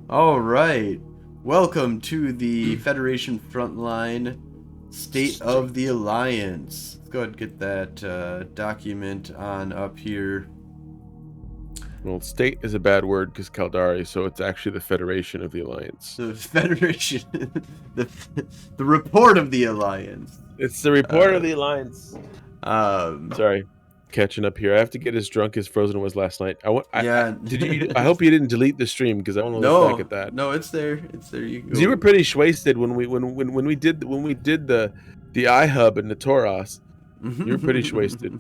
All right. Welcome to the Federation Frontline State of the Alliance. Let's go ahead and get that document on up here. Well, state is a bad word because Caldari, so it's actually the Federation of the Alliance. The Federation, the, the report of the Alliance. It's the report of the Alliance. Um, Sorry, catching up here. I have to get as drunk as Frozen was last night. yeah. Did you? I hope you didn't delete the stream because I want to look back at that. No, it's there. It's there. You go. You were pretty wasted when we did the iHub and the Toros. You were pretty wasted.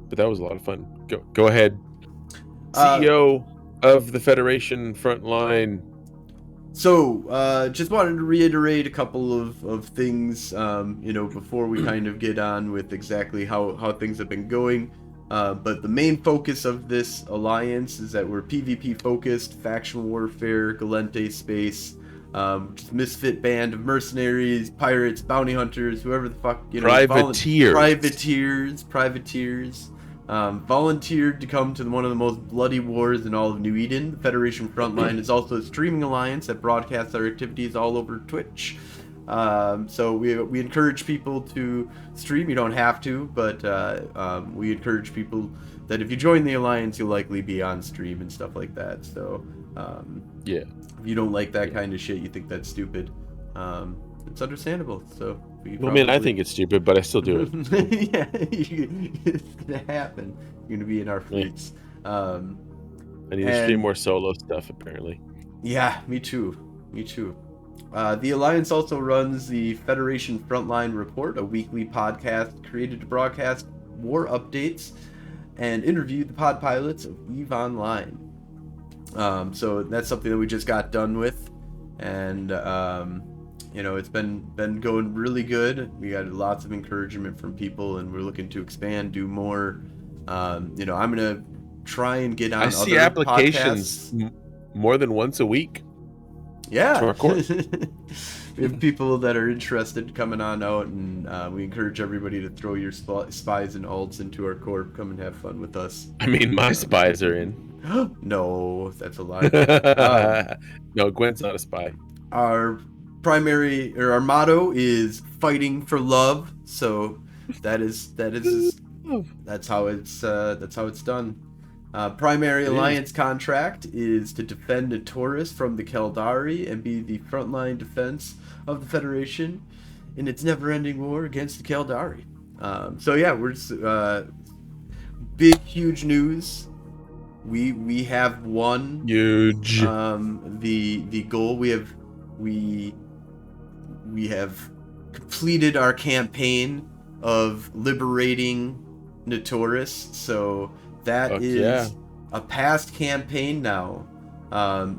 But that was a lot of fun. Go ahead. CEO of the Federation Frontline. So, just wanted to reiterate a couple of things, before we kind of get on with exactly how things have been going. But the main focus of this alliance is that we're PvP focused, faction warfare, Galente space, just misfit band of mercenaries, pirates, bounty hunters, whoever the fuck, privateers. Volunteered to come to one of the most bloody wars in all of New Eden. The Federation Frontline is also a streaming alliance that broadcasts our activities all over Twitch. So we encourage people to stream. You don't have to, but we encourage people that if you join the alliance, you'll likely be on stream and stuff like that. So yeah, if you don't like that kind of shit, you think that's stupid, it's understandable. So I think it's stupid, but I still do it. Yeah, it's gonna happen. You're gonna be in our fleets. I need to stream more solo stuff, apparently. Yeah, me too. The Alliance also runs the Federation Frontline Report, a weekly podcast created to broadcast war updates and interview the pod pilots of EVE Online. So that's something that we just got done with, and it's been going really good. We got lots of encouragement from people, and we're looking to expand, do more. I'm gonna try and get on. I see other applications more than once a week. Yeah, to our course. We have people that are interested coming on out, and we encourage everybody to throw your spies and alts into our corp. Come and have fun with us. I mean, my spies are in. No, that's a lie. No, Gwen's not a spy. Our motto is fighting for love. So that's how it's done. Primary alliance contract is to defend the Taurus from the Caldari and be the frontline defense of the Federation in its never-ending war against the Caldari. We're big, huge news. We have won. Huge. The goal we have completed our campaign of liberating Notorus. So that is a past campaign now.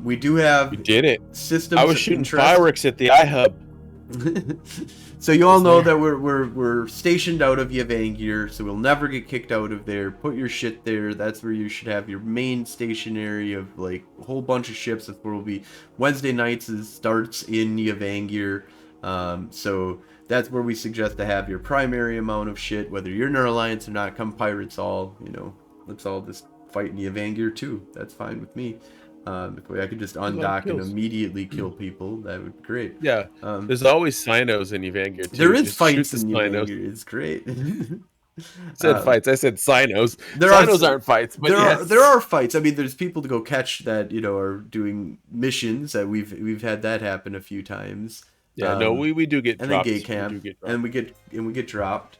We do have. We did it. Systems. I was shooting fireworks at the iHub. So you all know that we're stationed out of Yavangir, so we'll never get kicked out of there. Put your shit there. That's where you should have your main stationary of like a whole bunch of ships. That's where we'll be. Wednesday nights starts in Yavangir. So that's where we suggest to have your primary amount of shit, whether you're in our alliance or not. Come pirates all, let's all just fight in Yavangir too. That's fine with me. If I could just undock and immediately kill people, that would be great. Yeah, there's always Sinos in Yavangir too. There is fights in Yavangir. It's great. Said fights. I said Sinos. Sinos aren't fights, but there are fights. I mean, there's people to go catch that are doing missions. That we've had that happen a few times. Yeah, no, we do get and dropped. Then gate camp, and we get dropped.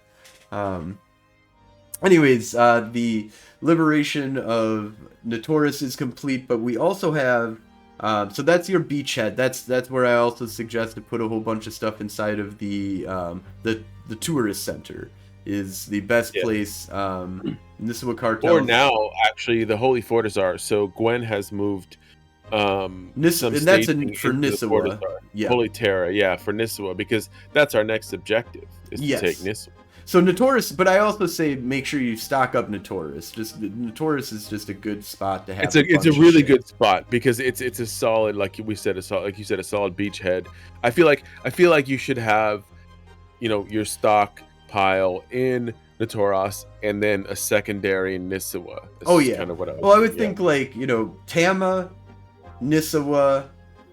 Anyways, the liberation of Notorus is complete, but we also have. So that's your beachhead. That's where I also suggest to put a whole bunch of stuff inside of the tourist center. Is the best place. Nisua cartel. Or now, actually, the Holy Fortizar. So Gwen has moved. And that's for Nisua. Yeah. Holy Terra, for Nisua, because that's our next objective is to take Nisua. So Notorus, but I also say make sure you stock up Notorus. Notorus is just a good spot to have. It's a really good spot because it's a solid, like you said, a solid beachhead. I feel like you should have, your stock pile in Natoros, and then a secondary Nissawa. This Oh is yeah. kind of what I was Well, I would thinking. think like Tama, Nissawa,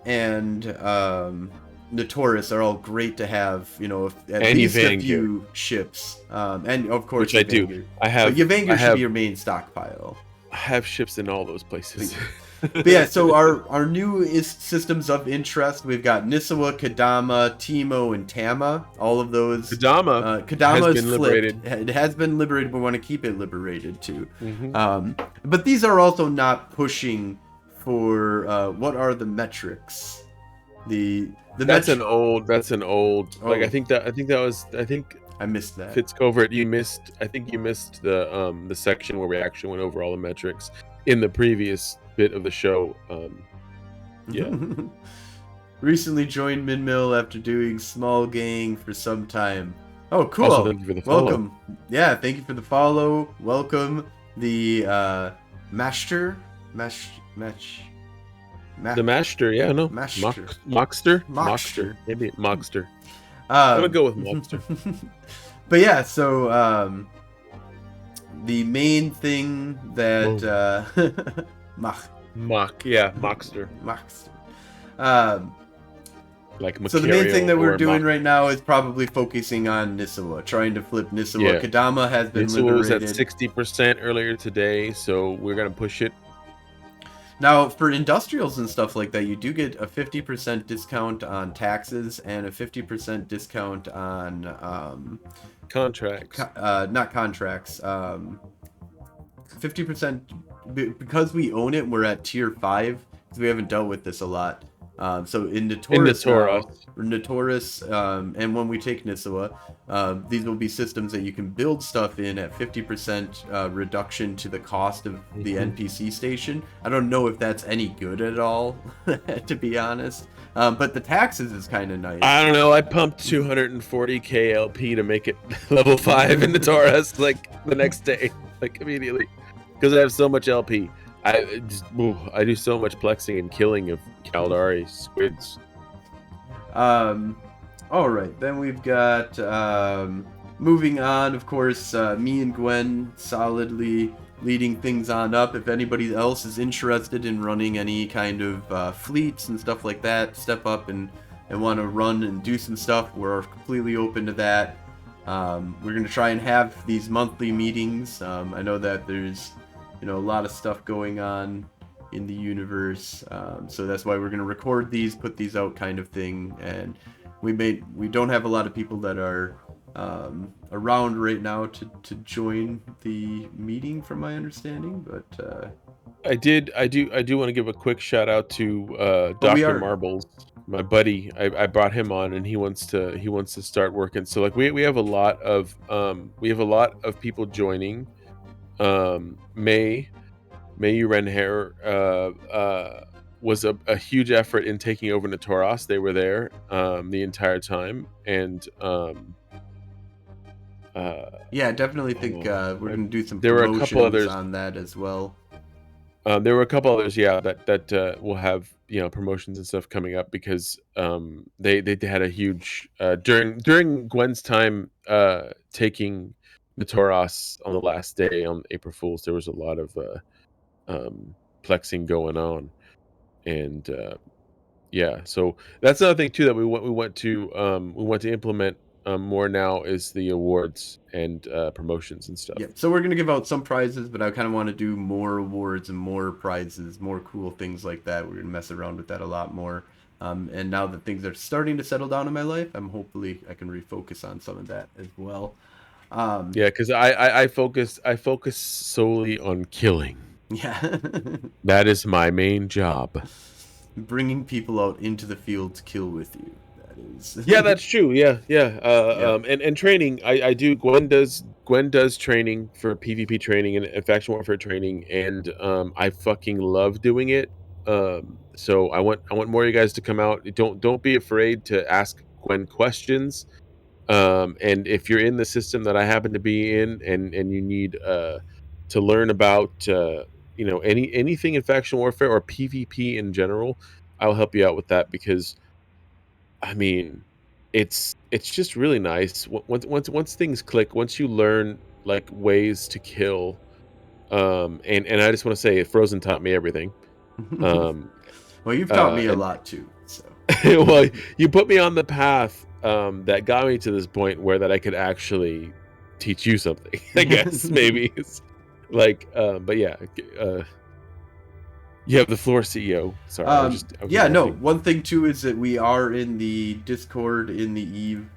and Notorious are all great to have. At And least a Yvangir, few ships, and of course which I do. Yvangir. I But have Yvangir should be your main stockpile. I have ships in all those places. But yeah, so our new systems of interest, we've got Nissawa, Kadama, Timo, and Tama. All of those. Kadama Kadama has is been flipped. liberated. It has been liberated. We want to keep it liberated too. Mm-hmm. But these are also not pushing for what are the metrics? That's an old. Like Oh, I think I missed that. Fitzcovert, you missed. I think you missed the section where we actually went over all the metrics in the previous bit of the show. Yeah. Recently joined Minmill after doing small gang for some time. Oh, cool. Also, thank you for the follow. Welcome. Yeah, thank you for the follow. Welcome the Master. The Master, yeah, no. Master. Mockster. Maybe Mockster. I'm gonna go with Mockster. But yeah, so the main thing that Mockster. Like so the main thing that we're doing Mock. right now is probably focusing on Nissawa, trying to flip Nissawa. Yeah. Kadama has been Nissawa was at liberated. 60% earlier today, so we're gonna push it. Now, for industrials and stuff like that, you do get a 50% discount on taxes and a 50% discount on Contracts. not contracts. 50% because we own it. We're at tier 5 because we haven't dealt with this a lot. So in Notorious, and when we take Nissawa, these will be systems that you can build stuff in at 50% reduction to the cost of the NPC station. I don't know if that's any good at all, to be honest. But the taxes is kind of nice. I don't know. I pumped 240k LP to make it level 5 in Notorious like the next day, like immediately, because I have so much LP. I do so much plexing and killing of Caldari squids. All right, then we've got moving on. Of course, me and Gwen solidly leading things on up. If anybody else is interested in running any kind of fleets and stuff like that, step up and want to run and do some stuff, we're completely open to that. We're going to try and have these monthly meetings. I know that there's a lot of stuff going on in the universe, so that's why we're going to record these, put these out, kind of thing. And we don't have a lot of people that are around right now to join the meeting, from my understanding, but I do want to give a quick shout out to Dr. Marbles, my buddy. I brought him on, and he wants to start working. So like we have a lot of people joining. May Renhair was a huge effort in taking over Natoros. They were there the entire time, and yeah, I definitely think we're going to do some there were a couple others on that as well. There were a couple others, yeah, that will have promotions and stuff coming up, because they had a huge during Gwen's time taking Natoros on the last day on April Fool's. There was a lot of plexing going on, and yeah, so that's another thing too that we want to implement more now, is the awards and promotions and stuff. Yeah, so we're gonna give out some prizes, but I kind of want to do more awards and more prizes, more cool things like that. We're gonna mess around with that a lot more. And now that things are starting to settle down in my life, hopefully I can refocus on some of that as well. Yeah, because I focus solely on killing. Yeah. That is my main job. Bringing people out into the field to kill with you. That is. Yeah, that's true. Yeah. And training. I do. Gwen does training for PvP training and faction warfare training, and I fucking love doing it. So I want more of you guys to come out. Don't be afraid to ask Gwen questions. And if you're in the system that I happen to be in, and you need to learn about anything in faction warfare or PvP in general, I'll help you out with that, because I mean, it's just really nice once things click. Once you learn like ways to kill. And I just want to say, Frozen taught me everything. Um, Well, you've taught me a and lot too. So well, you put me on the path that got me to this point where that I could actually teach you something. I guess maybe it's like, but yeah, you have the floor, CEO. Sorry, I was yeah, no. interrupting. One thing too is that we are in the Discord in the Eve,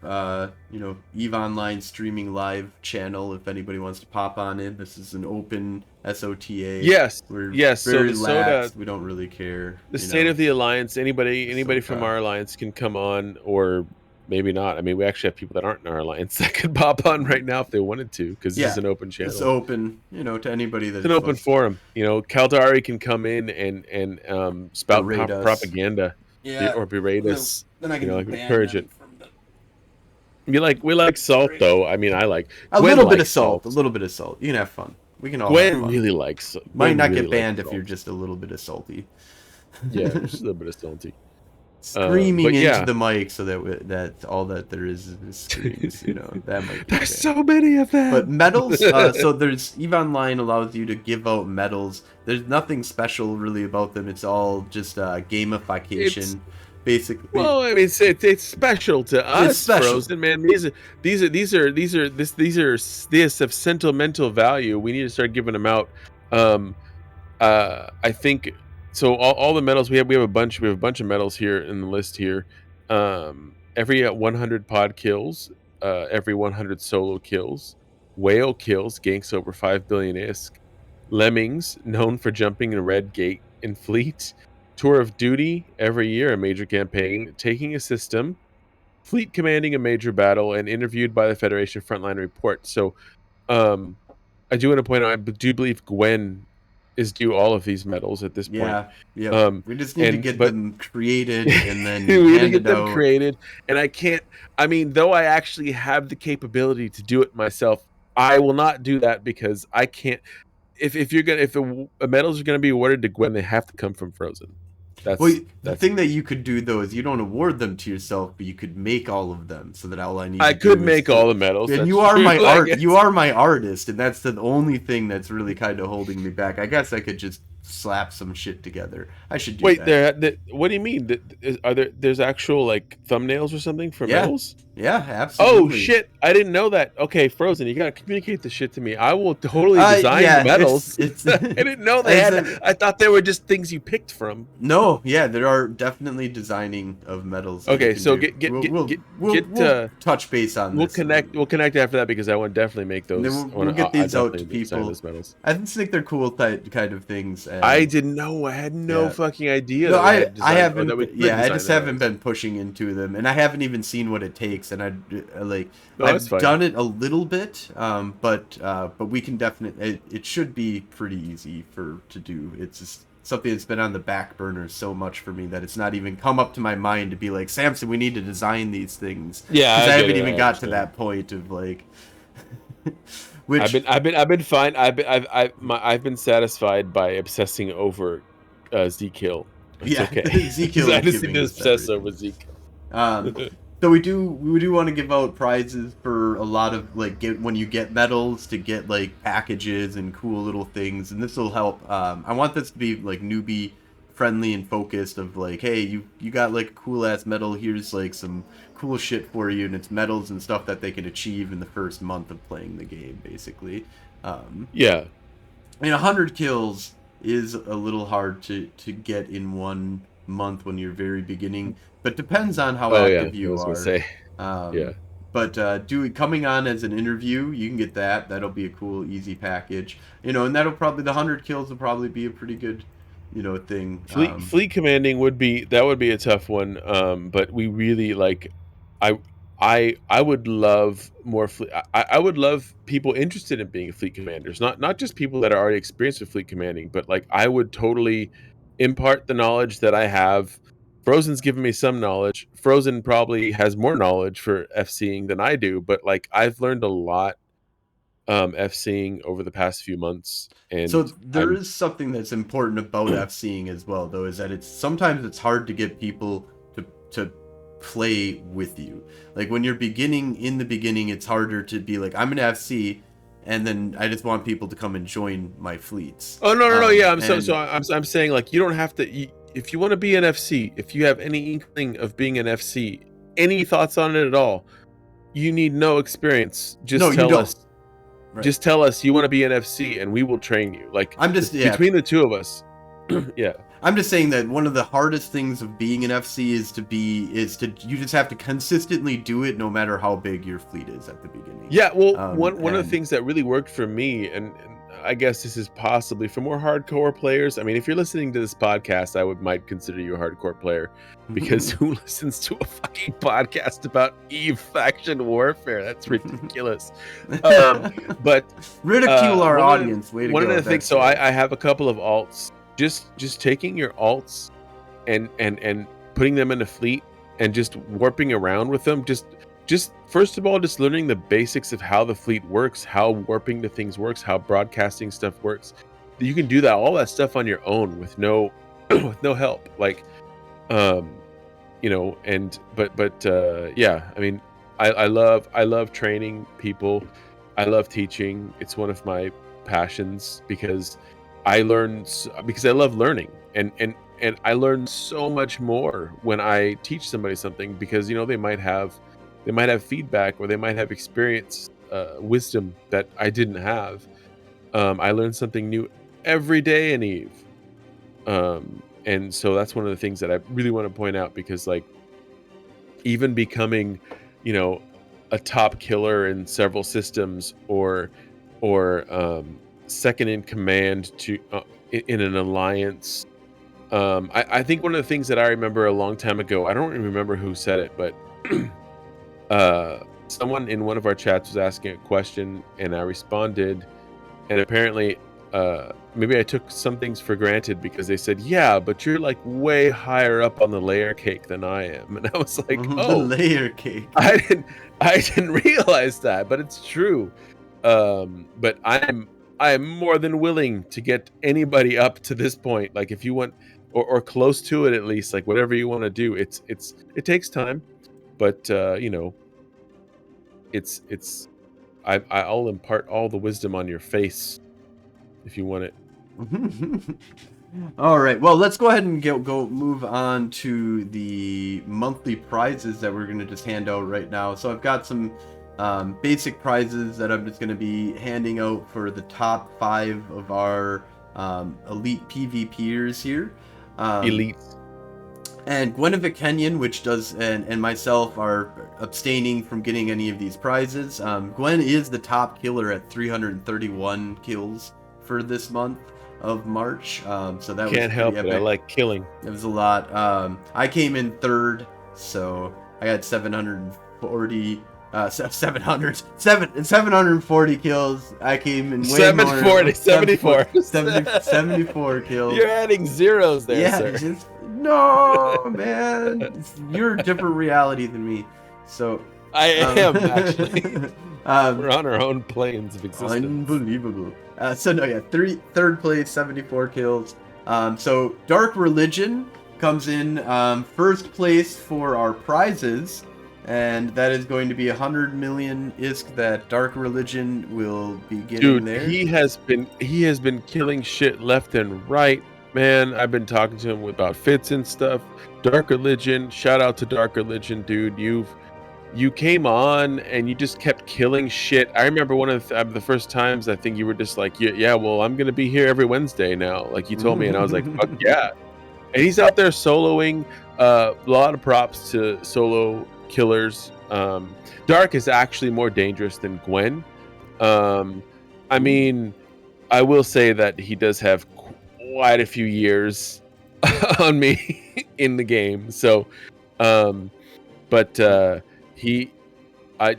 Eve Online streaming live channel. If anybody wants to pop on in, this is an open SOTA. Yes, We're yes. So very the SotA, lax. We don't really care. the state of the alliance, anybody from SOTA. our alliance can come on, or maybe not. I mean, we actually have people that aren't in our alliance that could pop on right now if they wanted to, because this is Yeah, an open it's channel. open. To anybody It's an that open wants to forum. Kaldari can come in and spout berate us. propaganda, Yeah, or berate then, us. then I can ban Encourage it. them from the. We like salt though. I mean, I like A Gwen little bit of likes salt. A salt. little bit of salt. You can have fun. We can all have Gwen fun. really likes. Might Gwen not really get likes banned if you're salt. just a little bit of salty. Yeah, just a little bit of salty. Screaming But into yeah, the mic so that all that there is screams. That might be there's bad. so many of them. But medals. So there's Eve Online allows you to give out medals. There's nothing special really about them. It's all just It's gamification, basically. Well, I mean, it's special to It's us, special. Frozen man. These have sentimental value. We need to start giving them out. Um, I think so. All the medals we have a bunch. We have a bunch of medals here in the list here. Every 100 pod kills, every 100 solo kills, whale kills, ganks over 5 billion ISK, lemmings known for jumping in red gate in fleet, tour of duty every year, a major campaign, taking a system, fleet commanding a major battle, and interviewed by the Federation frontline report. So, um, I do want to point out, I do believe Gwen is due all of these medals at this point. Yeah. Yep. Um, We just need to and get but them created and then we need to get handed them out. created, and I can't. I mean, though I actually have the capability to do it myself, I will not do that because I can't. If you're gonna if the medals are gonna be awarded to Gwen, they have to come from Frozen. Well, That's the that's thing that you could do though is you don't award them to yourself, but you could make all of them so that all I need I to could do is make all the medals. and That's you are true, my I art. guess. You are my artist, and that's the only thing that's really kind of holding me back. I guess I could just slap some shit together. I should do Wait, that. what do you mean? Are there's actual like thumbnails or something for Yeah, medals? yeah, Oh absolutely. shit! I didn't know that. Okay, Frozen, you gotta communicate the shit to me. I will totally design the Yeah, medals. it's I didn't know they as had. a, I thought they were just things you picked from. no, yeah, there are definitely designing of medals that you Okay, can so do. We'll get touch base on we'll this. connect. We'll connect after that because I want to definitely make And then those. we'll get I these out to definitely design people. those medals. I just think they're cool kind of things. And I didn't know. I had no yeah. fucking idea. No, that we had I design, or haven't. that we could Yeah, I design just the haven't medals. been pushing into them, and I haven't even seen what it takes. And No, that's I've fine. done it a little bit, but we can definitely. It should be pretty easy to do. It's just something that's been on the back burner so much for me that it's not even come up to my mind to be like, Samson, we need to design these things. Yeah, Because I I get haven't it, even I got to understand. that point of like. Which I've been fine. I've been satisfied by obsessing over Zeke. It's yeah, okay. Ezekiel I is just need giving to us obsess over everything. Zeke. So we do want to give out prizes for a lot of like when you get medals to get like packages and cool little things, and this will help. I want this to be like newbie friendly and focused of like, hey, you got like a cool ass medal. Here's like some cool shit for you, and it's medals and stuff that they can achieve in the first month of playing the game, basically. Yeah. I mean, 100 kills is a little hard to get in 1 month when you're very beginning, but depends on how Oh yeah. active I you was gonna are. say. Yeah. But coming on as an interview, you can get that. That'll be a cool, easy package. And that'll probably the 100 kills will probably be a pretty good, thing. Fleet commanding would be a tough one. But we really like. I I would love more fleet. I would love people interested in being fleet commanders, not just people that are already experienced with fleet commanding, but like I would totally impart the knowledge that I have. Frozen's given me some knowledge. Frozen probably has more knowledge for FCing than I do, but like I've learned a lot FCing over the past few months, So and there is something that's important about FCing as well, though, is that it's hard to get people to play with you. Like when you're in the beginning, it's harder to be like, I'm an FC, and then I just want people to come and join my fleets. Oh no, yeah. I'm And saying like you don't have to. If you want to be an FC, if you have any inkling of being an FC, any thoughts on it at all, you need no experience. no, Just you tell don't. us. Right. Just tell us you want to be an FC, and we will train you. Like I'm just between the two of us. Yeah. I'm just saying that one of the hardest things of being an FC is you just have to consistently do it no matter how big your fleet is at the beginning. Yeah, well, one of the things that really worked for me, and I guess this is possibly for more hardcore players. I mean, if you're listening to this podcast, I might consider you a hardcore player, because who listens to a fucking podcast about Eve faction warfare? That's ridiculous. But ridicule our audience. Way to one go. Of the things, so I have a couple of alts. Just taking your alts and putting them in a fleet and just warping around with them. Just first of all, just learning the basics of how the fleet works, how warping the things works, how broadcasting stuff works. You can do all that stuff on your own with no with no help. Like, you know, yeah. I mean, I love training people. I love teaching. It's one of my passions because I love learning, and I learn so much more when I teach somebody something, because you know they might have feedback, or they might have experience, wisdom that I didn't have. I learn something new every day in Eve, and so that's one of the things that I really want to point out, because like even becoming, you know, a top killer in several systems, or second in command to in an alliance. I think one of the things that I remember a long time ago, I don't even remember who said it, but someone in one of our chats was asking a question, and I responded, and apparently maybe I took some things for granted, because they said, yeah, but you're like way higher up on the layer cake than I am. And I was like, the layer cake. I didn't realize that, but it's true. But I am more than willing to get anybody up to this point. Like if you want, or close to it at least, like whatever you want to do. It takes time, but you know, I'll impart all the wisdom on your face if you want it. All right. Well, let's go ahead and go move on to the monthly prizes that we're going to just hand out right now. So I've got some basic prizes that I'm just going to be handing out for the top 5 of our elite PvPers here. Elite. And Gwen Kenyon, which does, and myself are abstaining from getting any of these prizes. Gwen is the top killer at 331 kills for this month of March. So that can't help it. I like killing. It was a lot. I came in 3rd, so I got 740 kills. I came in way 740, 74. 74 kills. You're adding zeros there, yeah, sir. No, man. You're a different reality than me. So I am actually. We're on our own planes of existence. Unbelievable. So no, yeah, 3rd place, 74 kills. So Dark Religion comes in 1st place for our prizes, and that is going to be 100 million ISK that Dark Religion will be getting. Dude, there. He has been killing shit left and right. Man, I've been talking to him about fits and stuff. Dark Religion, shout out to Dark Religion, dude. You came on and you just kept killing shit. I remember one of the first times, I think you were just like, yeah, well, I'm gonna be here every Wednesday now, like you told me, and I was like, fuck yeah. And he's out there soloing. A lot of props to solo killers. Dark is actually more dangerous than Gwen. I mean, I will say that he does have quite a few years on me in the game. So,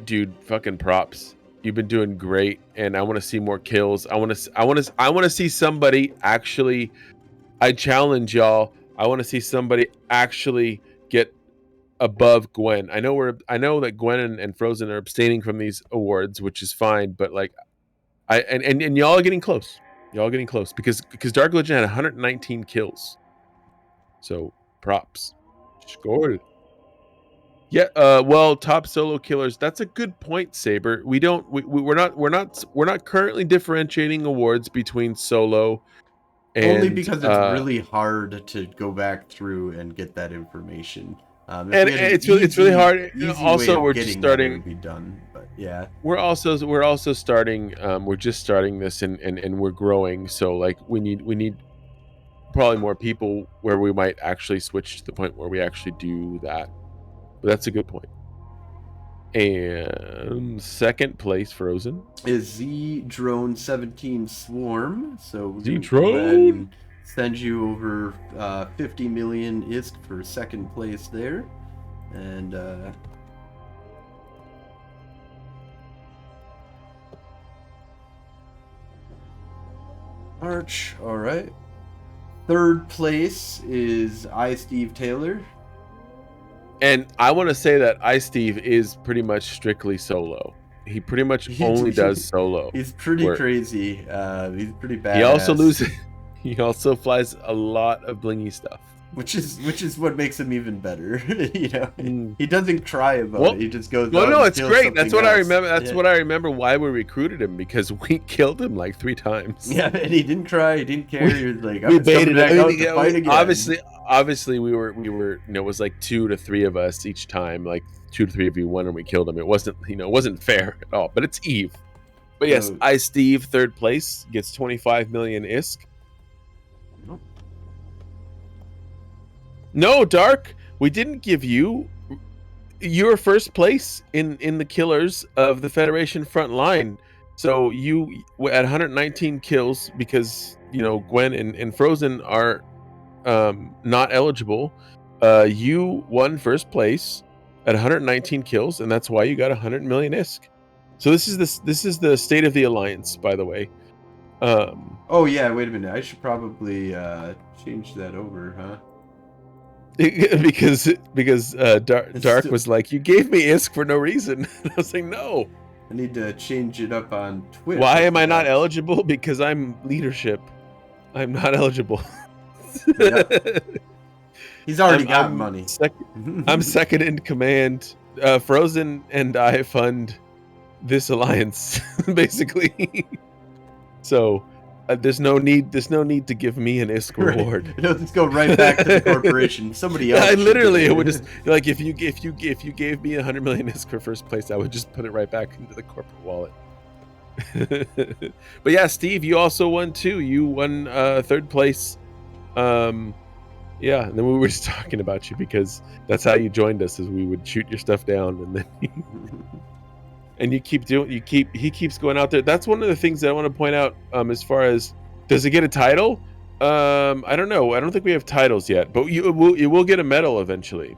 dude, fucking props. You've been doing great, and I want to see more kills. I want to see somebody actually. I challenge y'all. I want to see somebody actually get above Gwen. I know that Gwen and Frozen are abstaining from these awards, which is fine, but like and y'all are getting close. Y'all are getting close because Dark Religion had 119 kills. So props. Scored. Yeah, well, top solo killers. That's a good point, Saber. We're not currently differentiating awards between solo Only and because it's really hard to go back through and get that information. If and we had an it's really hard. easy way Also, of we're just getting that, it starting. would be done. But yeah, We're also starting. We're just starting this, and we're growing. So like we need probably more people where we might actually switch to the point where we actually do that. But that's a good point. And second place, Frozen. is Z Drone 17 Swarm. So we're gonna go ahead Z-Drone. and send you over 50 million ISK for second place there, and Arch. All right. Third place is I Steve Taylor. And I want to say that Steve is pretty much strictly solo. He pretty much only does solo. He's pretty Work. crazy. He's pretty badass. He also loses. He also flies a lot of blingy stuff, which is what makes him even better. He doesn't cry about it. He just goes. Well, out no, and it's kills great. That's what something I else. remember. That's what I remember. Why we recruited him, because we killed him like 3 times. Yeah, and he didn't cry. He didn't care. He was like, We baited back him. out to fight again. Obviously, we were. It was like 2 to 3 of us each time. Like 2 to 3 of you won, and we killed him. It wasn't fair at all. But it's Eve. But yes, So, Steve, third place, gets 25 million ISK. Nope. No, Dark, we didn't give you. You're first place in the killers of the Federation front line. So you at 119 kills, because Gwen and Frozen are not eligible. You won first place at 119 kills, and that's why you got 100 million ISK. So this is the state of the alliance, by the way. Oh yeah, wait a minute. I should probably change that over, huh? because Dark was like, you gave me ISK for no reason. I was like, no. I need to change it up on Twitch. Why am I not eligible? Because I'm leadership. I'm not eligible. Yep. He's already got money. I'm second in command. Frozen and I fund this alliance, basically. So there's no need to give me an ISK reward. It'll just go right back to the corporation. Somebody else. I literally, it would just like if you gave me 100 million ISK for first place, I would just put it right back into the corporate wallet. But yeah, Steve, you also won too. You won third place. Yeah, and then we were just talking about you because that's how you joined us, is we would shoot your stuff down, and then and he keeps going out there. That's one of the things that I want to point out. As far as, does it get a title? I don't know. I don't think we have titles yet, but you will get a medal eventually.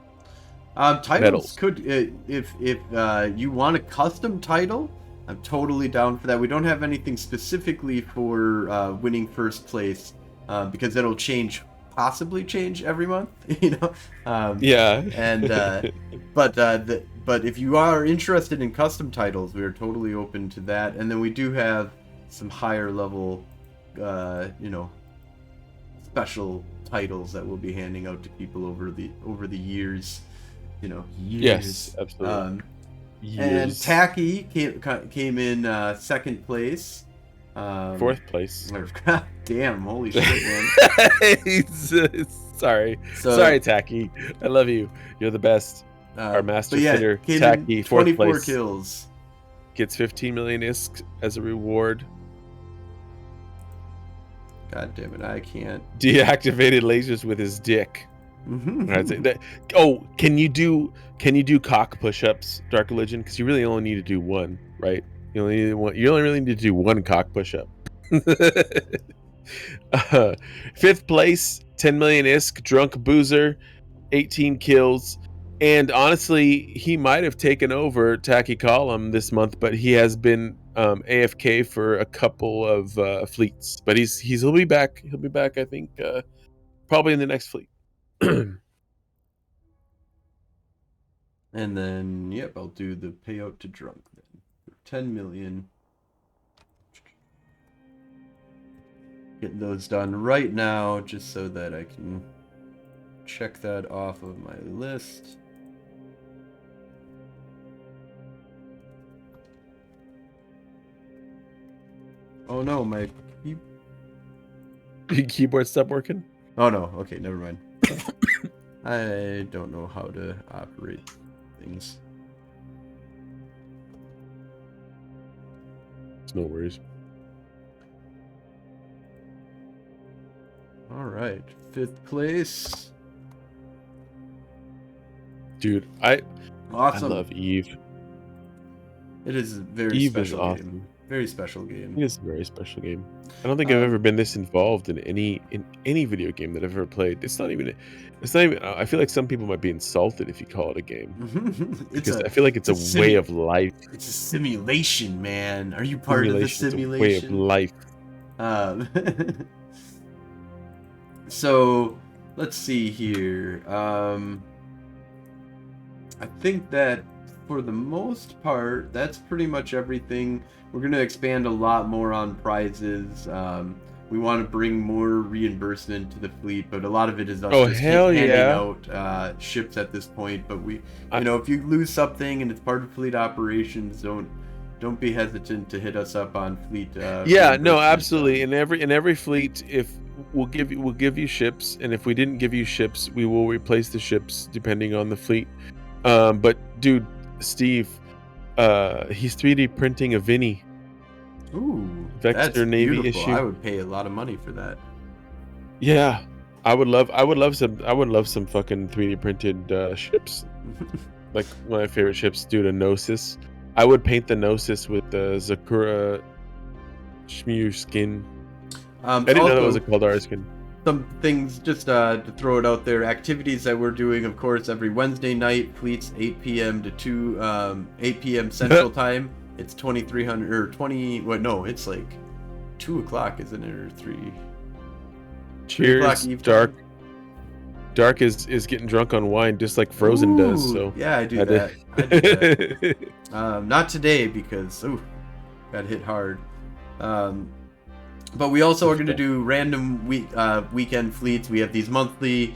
Titles Medals. could, if you want a custom title, I'm totally down for that. We don't have anything specifically for winning first place, because it'll possibly change every month, Yeah. And but if you are interested in custom titles, we are totally open to that. And then we do have some higher level, special titles that we'll be handing out to people over the years. Years. Yes, absolutely. And Tacky came in second place. Fourth place. Damn, holy shit, man. Sorry, Tacky. I love you. You're the best. Our master fitter, Tacky, fourth 24 place. kills. Gets 15 million ISK as a reward. God damn it, I can't. Deactivated lasers with his dick. I'd say that. Oh, can you do cock push-ups, Dark Religion? Because you really only need to do one, right? You only really need to do one cock push-up. Fifth place, 10 million ISK, Drunk Boozer, 18 kills. And honestly, he might have taken over Tacky Column this month, but he has been AFK for a couple of fleets. But he'll be back. He'll be back, I think, probably in the next fleet. And then, yep, I'll do the payout to Drunk then. For 10 million. Getting those done right now, just so that I can check that off of my list. Oh no, my keyboard stopped working. Oh no, okay, never mind. I don't know how to operate things. No worries. All right, 5th place. Dude, I Awesome. love Eve. It is a very Eve is special game. awesome. Very special game. It is a very special game. I don't think I've ever been this involved in any video game that I've ever played. It's not even. I feel like some people might be insulted if you call it a game because I feel like it's a way of life. It's a simulation, man. Are you part of the simulation? It's a way of life. So let's see here. I think that for the most part, that's pretty much everything. We're going to expand a lot more on prizes. We want to bring more reimbursement to the fleet, but a lot of it is us just handing out ships at this point. But if you lose something and it's part of fleet operations, don't be hesitant to hit us up on fleet. Yeah, no, absolutely. In every fleet, if we'll give you ships, and if we didn't give you ships, we will replace the ships depending on the fleet. But dude, Steve, he's 3D printing a Vinny. Ooh, Vector that's Navy beautiful. issue. I would pay a lot of money for that. Yeah, I would love some fucking 3D printed ships. Like one of my favorite ships, dude, a Gnosis. I would paint the Gnosis with the Zakura Shmiu skin. I didn't know that was a Caldara skin. Some things, just to throw it out there, activities that we're doing, of course, every Wednesday night, fleets 8 p.m. to 8 p.m. Central Time. It's 2300 or 20. What? No, it's like 2 o'clock, isn't it, or 3? Cheers, Dark. Dark is getting drunk on wine, just like Frozen does. So yeah, I do that. I do that. Not today because got hit hard. But we also are going to do random weekend fleets. We have these monthly,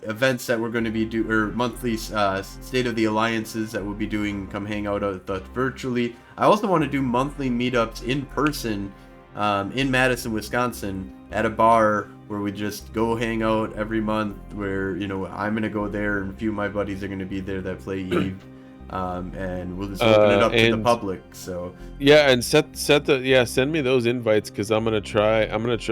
events that we're going to be or monthly State of the Alliances that we'll be doing. Come hang out with us virtually. I also want to do monthly meetups in person in Madison, Wisconsin, at a bar where we just go hang out every month. Where I'm going to go there, and a few of my buddies are going to be there that play Eve. And we'll just open it up to the public. So yeah, and send me those invites because I'm gonna try.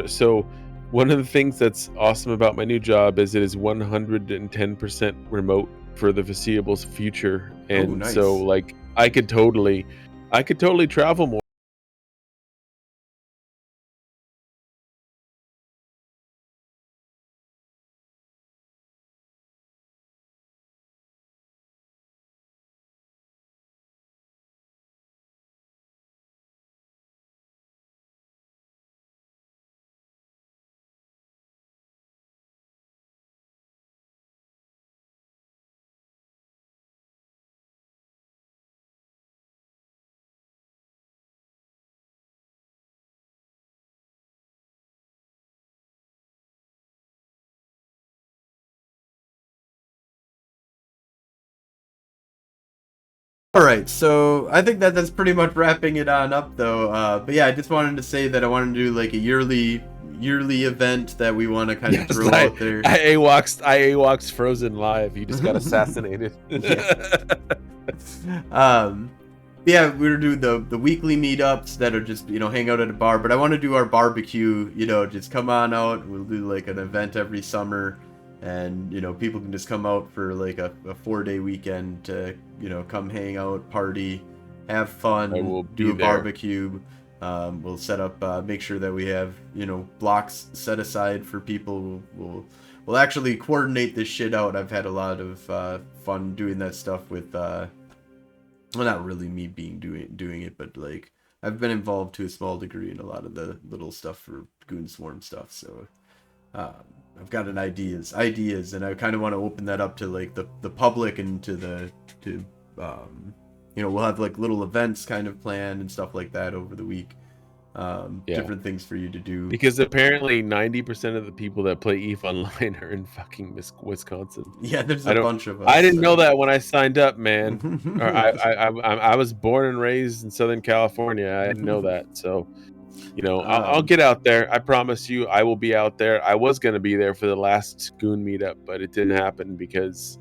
So one of the things that's awesome about my new job is it is 110% remote for the foreseeable future, and nice. So like I could totally travel more. All right, so I think that's pretty much wrapping it on up, though. But yeah, I just wanted to say that I wanted to do like a yearly event that we want to kind of throw out there. I AWACS Frozen live. You just got assassinated. Yeah, we're gonna do the weekly meetups that are just hang out at a bar. But I want to do our barbecue. Just come on out. We'll do like an event every summer. And people can just come out for like a 4-day weekend to come hang out, party, have fun, do a barbecue. We'll set up, make sure that we have blocks set aside for people. We'll actually coordinate this shit out. I've had a lot of fun doing that stuff with well, not really me doing it, but like I've been involved to a small degree in a lot of the little stuff for Goon Swarm stuff. So I've got ideas, and I kind of want to open that up to like the public and to we'll have like little events kind of planned and stuff like that over the week. different things for you to do. Because apparently 90% of the people that play EVE Online are in fucking Wisconsin. Yeah, there's a bunch of us. I didn't know that when I signed up, man. Or I was born and raised in Southern California. I didn't know that. So, you know, I'll get out there. I promise you, I will be out there. I was going to be there for the last Goon meetup, but it didn't happen because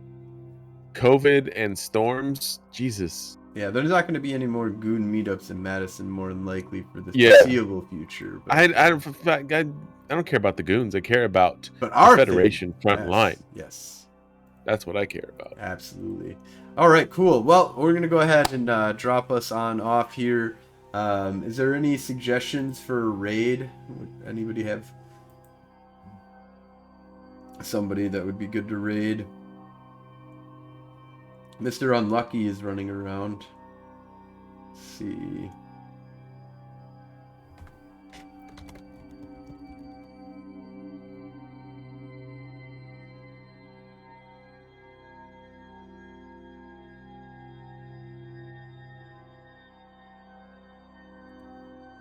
COVID and storms. Jesus. Yeah, there's not going to be any more Goon meetups in Madison, more than likely, for the foreseeable future. But, I don't care about the Goons. I care about our the Federation front line. Yes. That's what I care about. Absolutely. All right, cool. Well, we're going to go ahead and drop us on off here. Is there any suggestions for a raid? Would anybody have somebody that would be good to raid? Mr. Unlucky is running around. Let's see.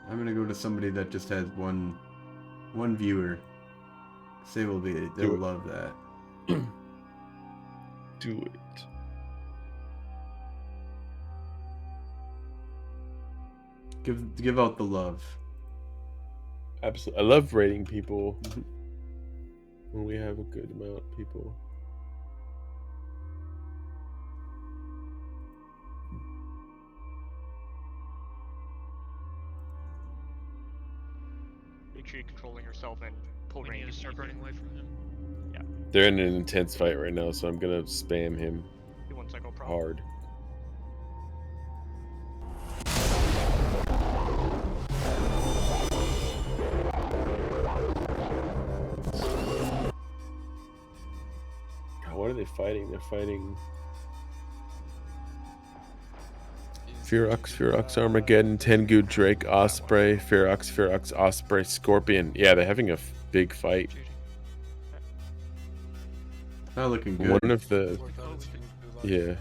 I'm gonna go to somebody that just has one viewer. Say they'll love that. Do it. Give out the love. Absolutely. I love rating people when we have a good amount of people. Make sure you're controlling yourself and pull range. You start running away from him. Yeah. They're in an intense fight right now, so I'm gonna spam him hard. God, what are they fighting? They're fighting Ferox, Armageddon, Tengu, Drake, Osprey, Ferox, Osprey, Scorpion. Yeah, they're having a big fight. Not looking good. One of the... Yeah.